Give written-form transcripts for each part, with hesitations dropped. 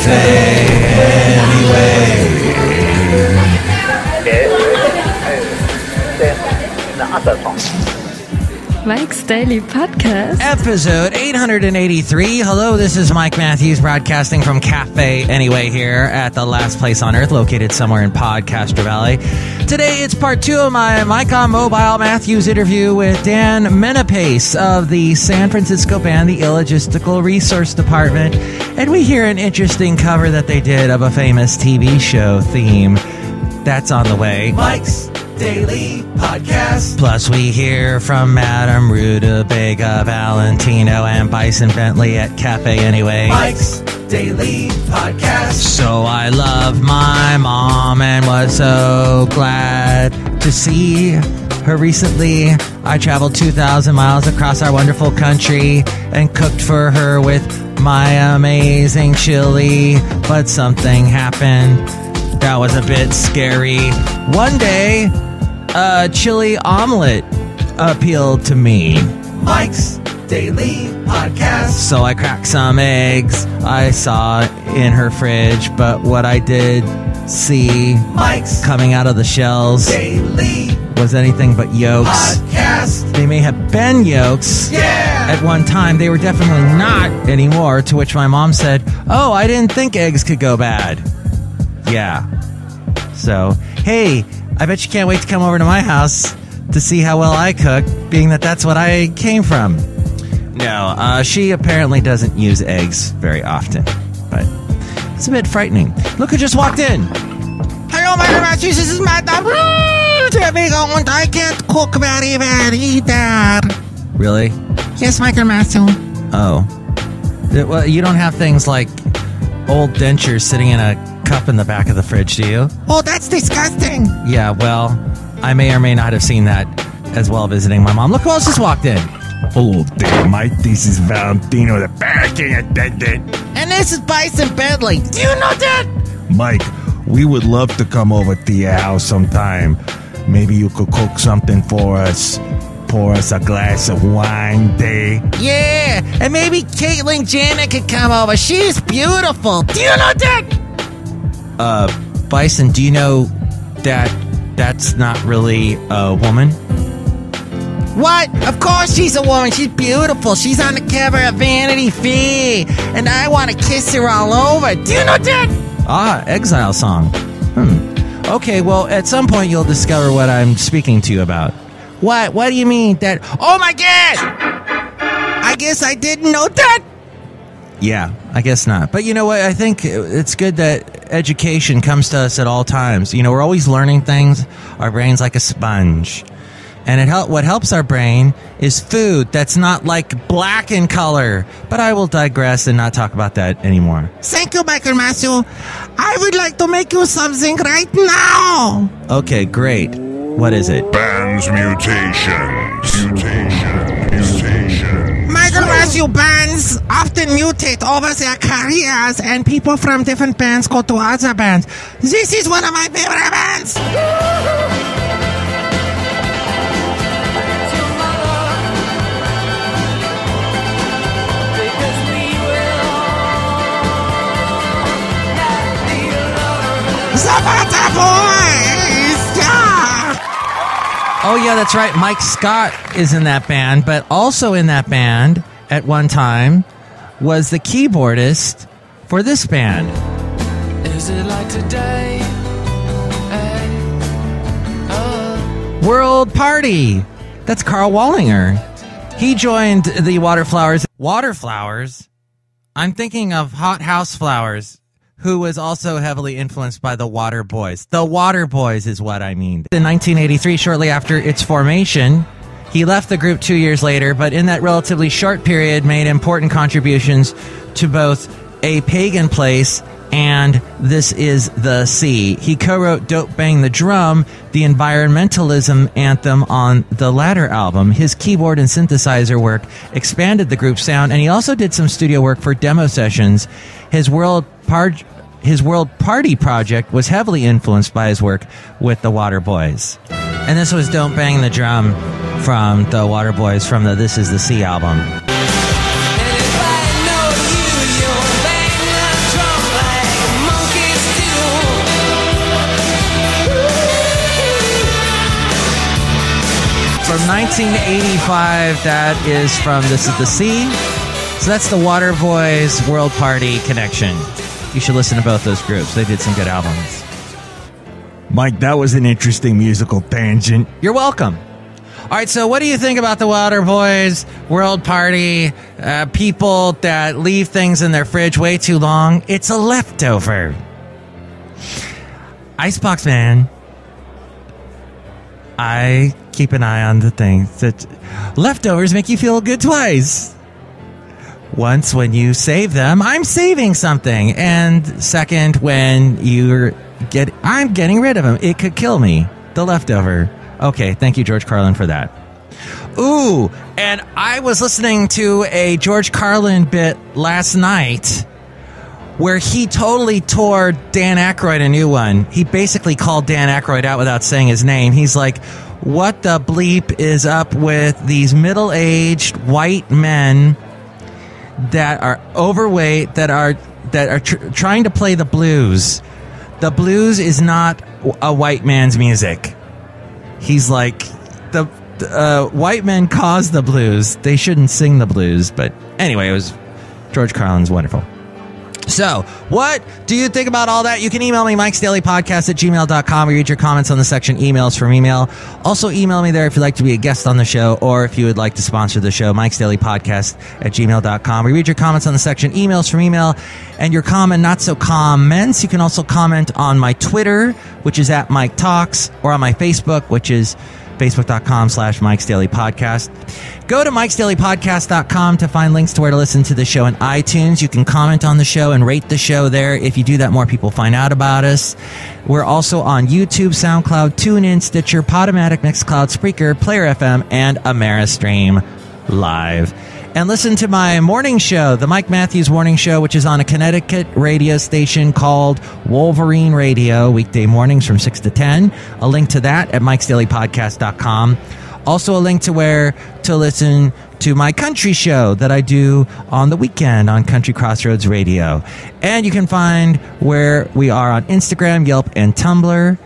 Cafe Anyway. Mike's Daily Podcast. Episode 883. Hello, this is Mike Matthews broadcasting from Cafe Anyway here at the last place on earth, located somewhere in Podcaster Valley. Today it's part 2 of my Mike on Mobile Matthews interview with Dan MENAPACE of the San Francisco band, the ILLOGISTICAL Resource Department. And we hear an interesting cover that they did of a famous TV show theme. That's on the way. Mike's Daily Podcast. Plus, we hear from Madame Rootabega, Valentino, and Bison Bentley at Cafe Anyway. Mike's Daily Podcast. So I love my mom and was so glad to see her recently. I traveled 2,000 miles across our wonderful country and cooked for her with my amazing chili, but something happened that was a bit scary. One day, Chili Omelet appealed to me. Mike's Daily Podcast. So I cracked some eggs I saw in her fridge, but what I did see Mike's coming out of the shells Daily was anything but yolks. Podcast. They may have been yolks at one time. They were definitely not anymore, to which my mom said, "Oh, I didn't think eggs could go bad." Yeah. So, hey, I bet you can't wait to come over to my house to see how well I cook, being that that's what I came from. No, she apparently doesn't use eggs very often, but it's a bit frightening. Look who just walked in. Hello, Madame Matthews, this is Madame Rootabega, and I can't cook very well either. Really? Yes, Michael Matthews. Oh. Well, you don't have things like old dentures sitting in a cup in the back of the fridge, do you? Oh, that's disgusting. Yeah, well, I may or may not have seen that as well visiting my mom. Look who else just walked in. Hello there, Mike. This is Valentino, the banking attendant. And this is Bison Bentley. Do you know that? Mike, we would love to come over to your house sometime. Maybe you could cook something for us. Pour us a glass of wine, day. Yeah, and maybe Caitlyn Jenner could come over. She's beautiful. Do you know that? Bison, do you know that that's not really a woman? What? Of course she's a woman. She's beautiful. She's on the cover of Vanity Fair, and I want to kiss her all over. Do you know that? Ah, Exile song. Okay, well, at some point you'll discover what I'm speaking to you about. What? What do you mean that? Oh my God! I guess I didn't know that. Yeah, I guess not. But you know what? I think it's good that education comes to us at all times. You know, we're always learning things. Our brain's like a sponge. And what helps our brain is food that's not like black in color. But I will digress and not talk about that anymore. Thank you, Michael Matthew. I would like to make you something right now. Okay, great. What is it? Band's mutations. Mutation. Michael Matthew, bands often mutate over their careers, and people from different bands go to other bands. This is one of my favorite bands. The Boys! Yeah! Oh, yeah, that's right. Mike Scott is in that band, but also in that band at one time was the keyboardist for this band. Is it like today? World Party. That's Carl Wallinger. He joined the Waterflowers. Waterflowers? I'm thinking of Hot House Flowers, who was also heavily influenced by the Water Boys. The Water Boys is what I mean. In 1983, shortly after its formation, he left the group 2 years later, but in that relatively short period made important contributions to both A Pagan Place and This Is the Sea. He co-wrote Don't Bang the Drum, the environmentalism anthem on the latter album. His keyboard and synthesizer work expanded the group's sound, and he also did some studio work for demo sessions. His World Party project was heavily influenced by his work with the Water Boys. And this was Don't Bang the Drum from the Water Boys from the This Is the Sea album. And if I know you, you'll bang the drum like 1985, that is from This Is the Sea. So that's the Waterboys World Party connection. You should listen to both those groups. They did some good albums. Mike, that was an interesting musical tangent. You're welcome. All right, so what do you think about the Waterboys World Party? People that leave things in their fridge way too long. It's a leftover. Icebox Man, I keep an eye on the things that leftovers make you feel good twice. Once, when you save them, I'm saving something. And second, when I'm getting rid of them. It could kill me. The leftover. Okay, thank you, George Carlin, for that. Ooh, and I was listening to a George Carlin bit last night where he totally tore Dan Aykroyd a new one. He basically called Dan Aykroyd out without saying his name. He's like, what the bleep is up with these middle-aged white men that are overweight, that are trying to play the blues? The blues is not a white man's music. He's like, the white men cause the blues. They shouldn't sing the blues. But anyway, it was George Carlin's wonderful. So, what do you think about all that? You can email me, MIKEs-DAILY-PODCAST-883-Alternative. We read your comments on the section emails from email. Also, email me there if you'd like to be a guest on the show or if you would like to sponsor the show, MIKEs-DAILY-PODCAST@gmail.com. We read your comments on the section emails from email and your common, not so comments. You can also comment on my Twitter, which is at Mike Talks, or on my Facebook, which is Facebook.com/MIKEs-DAILY-Podcast. Go to MIKEs-DAILY-Podcast.com to find links to where to listen to the show in iTunes. You can comment on the show and rate the show there. If you do that, more people find out about us. We're also on YouTube, SoundCloud, TuneIn, Stitcher, Podomatic, Mixcloud, Spreaker, Player FM, and Ameristream Live. And listen to my morning show, the Mike Matthews Morning Show, which is on a Connecticut radio station called Wolverine Radio, weekday mornings from 6 to 10. A link to that at MIKEs-DAILY-Podcast.com. Also a link to where to listen to my country show that I do on the weekend on Country Crossroads Radio. And you can find where we are on Instagram, Yelp, and Tumblr.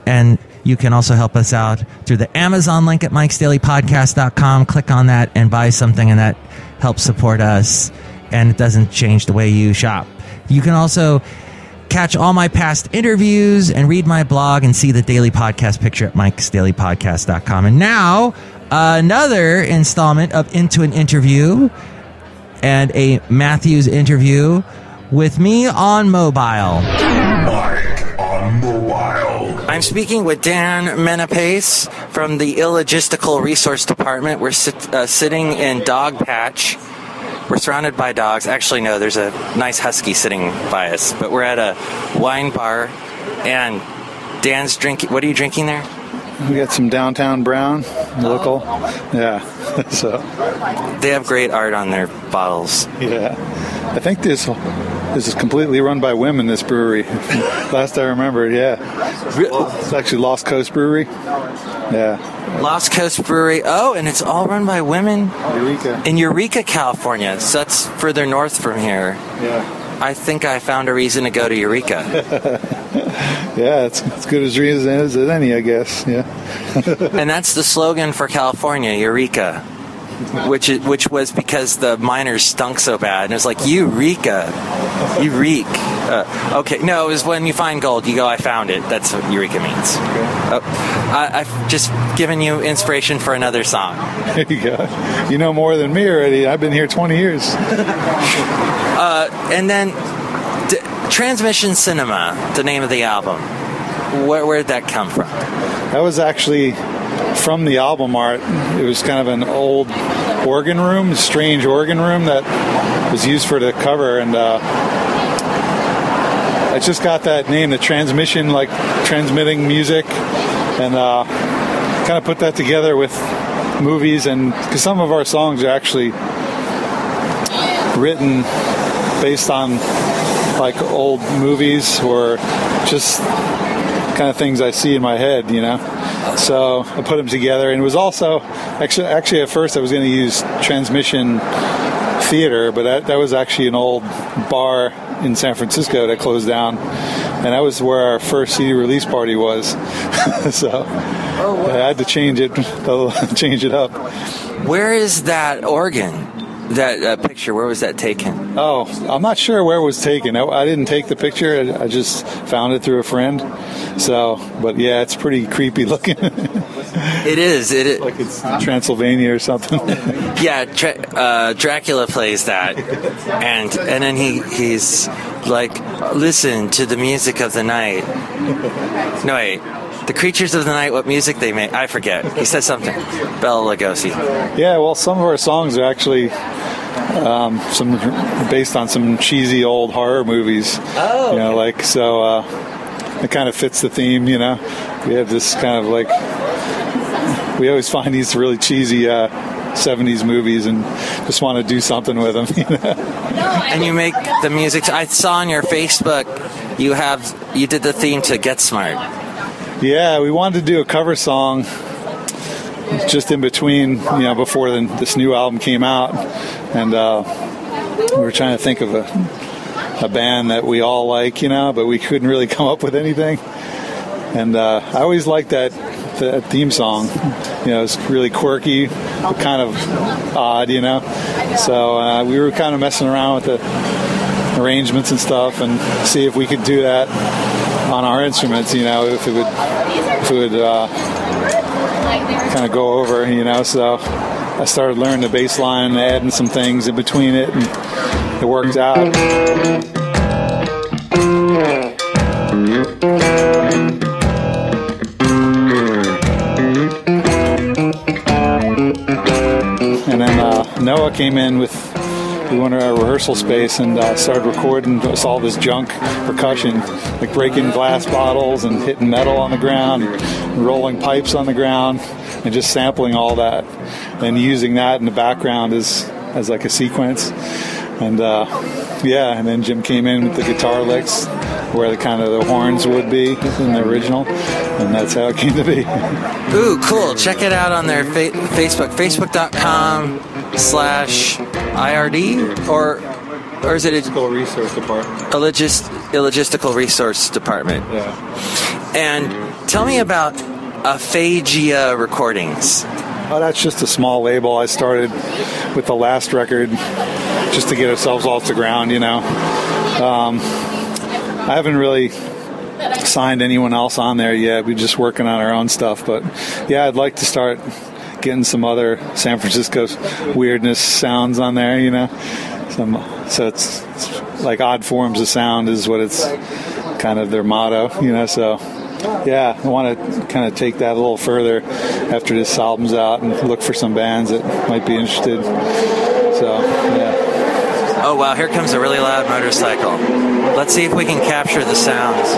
And you can also help us out through the Amazon link at MIKEs-DAILY-Podcast.com. Click on that and buy something, and that helps support us, and it doesn't change the way you shop. You can also catch all my past interviews and read my blog and see the daily podcast picture at MIKEs-DAILY-Podcast.com. And now, another installment of Into an Interview, and a Matthews interview with me on mobile. Mike on mobile. I'm speaking with Dan Menapace from the ILLOGISTICAL RESOURCE DEPARTMENT. We're sitting in Dog Patch. We're surrounded by dogs. Actually, no, there's a nice husky sitting by us. But we're at a wine bar, and Dan's drinking. What are you drinking there? We got some Downtown Brown, local. Yeah. So they have great art on their bottles. Yeah. I think this is completely run by women, this brewery. Last I remembered, yeah. It's actually Lost Coast Brewery. Yeah. Lost Coast Brewery. Oh, and it's all run by women? Eureka. In Eureka, California. So that's further north from here. Yeah. I think I found a reason to go to Eureka. Yeah, it's as good as reason as any, I guess. Yeah. And that's the slogan for California, Eureka. Which was because the miners stunk so bad. And it was like, Eureka. You reek. Okay, no, it was when you find gold, you go, I found it. That's what Eureka means. Okay. I've just given you inspiration for another song. There you go. You know more than me already. I've been here 20 years. And then Transmission Cinema, the name of the album. Where did that come from? That was actually from the album art. It was kind of an old organ room, a strange organ room that was used for the cover, and I just got that name, the transmission, like transmitting music, and kind of put that together with movies, and because some of our songs are actually written based on like old movies or just kind of things I see in my head, you know. So I put them together, and it was also actually at first I was going to use Transmission Theater, but that was actually an old bar in San Francisco that closed down, and that was where our first CD release party was. So I had to change it up. Where is that organ? That picture, where was that taken? Oh, I'm not sure where it was taken. I didn't take the picture. I just found it through a friend. So, but yeah, it's pretty creepy looking. It is. Like it's Transylvania or something. Yeah, Dracula plays that, and then he's like, listen to the music of the night. No, wait. The creatures of the night, what music they make. I forget. He says something. Bela Lugosi. Yeah, well, some of our songs are actually based on some cheesy old horror movies. Oh. You know, like, so it kind of fits the theme, you know. We have this kind of like, we always find these really cheesy 70s movies and just want to do something with them, you know? And you make the music. I saw on your Facebook you did the theme to Get Smart. Yeah, we wanted to do a cover song just in between, you know, before this new album came out, and we were trying to think of a band that we all like, you know, but we couldn't really come up with anything. And I always liked that theme song. You know, it's really quirky, but kind of odd, you know. So we were kind of messing around with the arrangements and stuff, and see if we could do that on our instruments, you know, if it would kind of go over, you know. So I started learning the bass line and adding some things in between it, and it worked out. And then Noah came in we went to our rehearsal space and started recording all this junk percussion, like breaking glass bottles and hitting metal on the ground, and rolling pipes on the ground, and just sampling all that and using that in the background as like a sequence. And and then Jim came in with the guitar licks where the horns would be in the original, and that's how it came to be. Ooh, cool. Check it out on their Facebook, facebook.com/IRD, or is it Illogistical Resource Department? Illogistical Resource Department. Yeah. And tell me about Aphagia Recordings. Oh, that's just a small label. I started with the last record just to get ourselves off the ground, you know. I haven't really signed anyone else on there yet. We're just working on our own stuff. But yeah, I'd like to start getting some other San Francisco weirdness sounds on there, you know. So it's like odd forms of sound is what it's kind of their motto, you know. So yeah, I want to kind of take that a little further after this album's out and look for some bands that might be interested. So yeah. Oh wow, here comes a really loud motorcycle. Let's see if we can capture the sounds.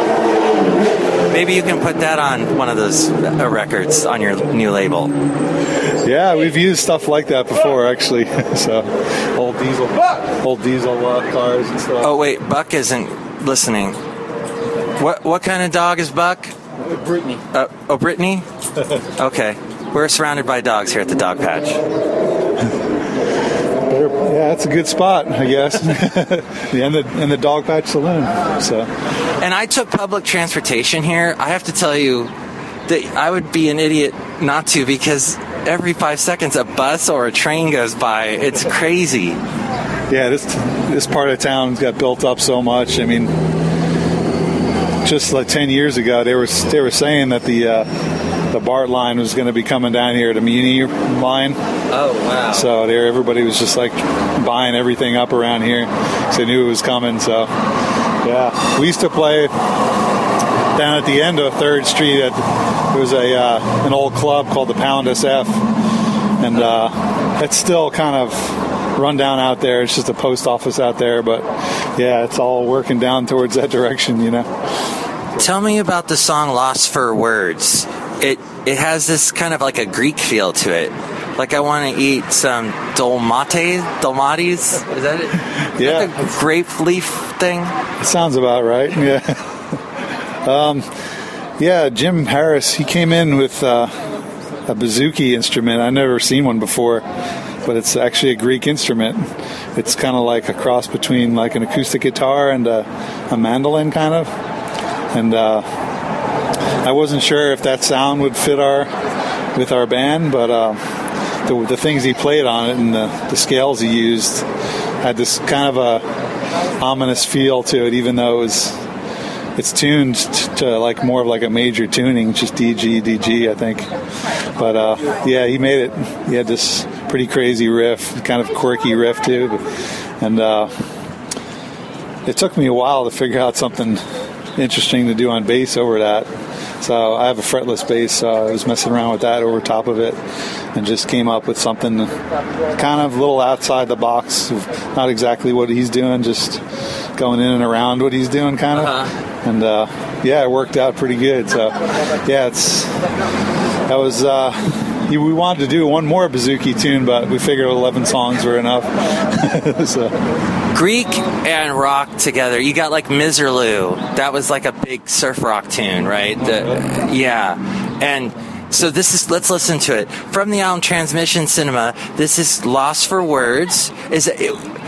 Maybe you can put that on one of those records on your new label. Yeah, we've used stuff like that before, actually. So old diesel cars and stuff. Oh wait, Buck isn't listening. What kind of dog is Buck? Brittany. Brittany? Okay. We're surrounded by dogs here at the dog patch. Yeah, that's a good spot, I guess. In the Dog Patch Saloon. So. And I took public transportation here. I have to tell you that I would be an idiot not to, because every 5 seconds a bus or a train goes by. It's crazy. Yeah, this part of town got built up so much. I mean, just like 10 years ago, they were saying that the BART line was going to be coming down here, the Muni line. Oh, wow. So everybody was just like buying everything up around here. So they knew it was coming. So, yeah. We used to play down at the end of 3rd Street. There was an old club called the Pound SF. And it's still kind of run down out there. It's just a post office out there. But, yeah, it's all working down towards that direction, you know. Tell me about the song Lost for Words. It has this kind of like a Greek feel to it. Like I want to eat some dolmates. Is that it? Yeah. Like a grape leaf thing? It sounds about right, yeah. Yeah, Jim Harris, he came in with a bouzouki instrument. I've never seen one before. but it's actually a Greek instrument. It's kind of like a cross between like an acoustic guitar and a mandolin kind of. And I wasn't sure if that sound would fit with our band, but the things he played on it and the scales he used had this kind of a ominous feel to it, even though it's tuned to like more of like a major tuning, just DG, I think. But yeah, he made it. He had this pretty crazy riff, kind of quirky riff too, and it took me a while to figure out something interesting to do on bass over that. So I have a fretless bass, so I was messing around with that over top of it and just came up with something kind of a little outside the box, not exactly what he's doing, just going in and around what he's doing kind of. And yeah, it worked out pretty good. So yeah, we wanted to do one more bouzouki tune, but we figured 11 songs were enough. So. Greek and rock together. You got like Miserlou. That was like a big surf rock tune, right? Yeah. And so let's listen to it. From the album Transmission Cinema, this is Lost for Words.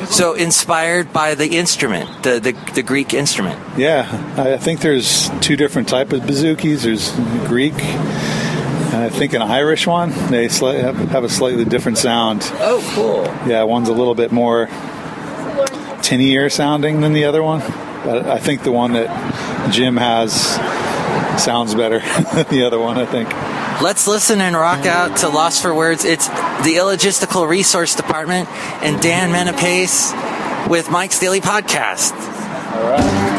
So inspired by the instrument, the Greek instrument. Yeah. I think there's two different types of bouzouki's. There's Greek, and I think an Irish one. They have a slightly different sound. Oh, cool. Yeah, one's a little bit more tinier sounding than the other one. But I think the one that Jim has sounds better than the other one, I think. Let's listen and rock out to Lost for Words. It's the Illogistical Resource Department and Dan Menapace with Mike's Daily Podcast. All right.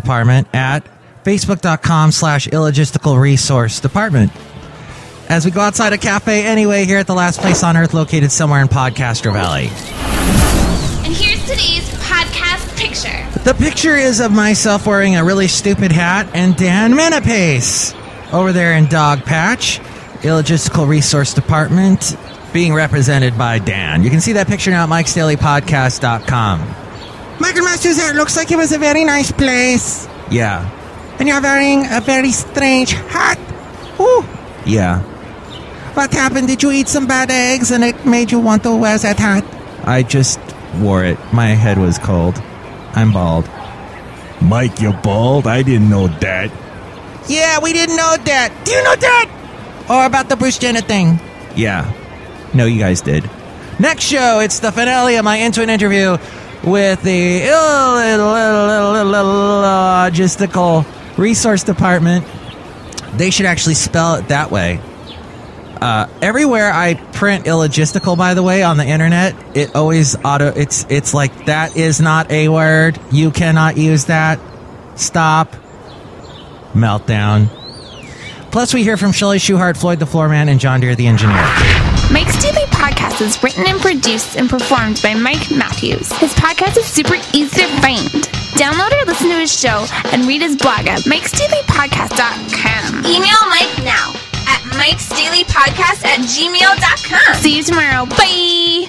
Department at facebook.com/illogistical resource department. As we go outside a cafe anyway here at the last place on earth located somewhere in Podcastro Valley. And here's today's podcast picture. The picture is of myself wearing a really stupid hat and Dan Menapace over there in Dog Patch, Illogistical Resource Department, being represented by Dan. You can see that picture now at MIKEs-DAILY-PODCAST-883-Alternative. Michael Masters, it looks like it was a very nice place. Yeah. And you're wearing a very strange hat. Ooh. Yeah. What happened? Did you eat some bad eggs and it made you want to wear that hat? I just wore it. My head was cold. I'm bald. Mike, you're bald? I didn't know that. Yeah, we didn't know that. Do you know that? Or about the Bruce Jenner thing? Yeah. No, you guys did. Next show, it's the finale of my Into An interview with the Illogistical Resource Department They should actually spell it that way. Everywhere I print illogistical, by the way, on the internet, it always it's like, that is not a word. You cannot use that. Stop. Meltdown. Plus, we hear from Chely Shoehart, Floyd the Floorman, and John Deere the engineer. Mike's Daily Podcast is written and produced and performed by Mike Matthews. His podcast is super easy to find. Download or listen to his show and read his blog at MIKEs-DAILY-PODCAST-883-Alternative. Email Mike now at MIKEs-DAILY-PODCAST@gmail.com. See you tomorrow. Bye!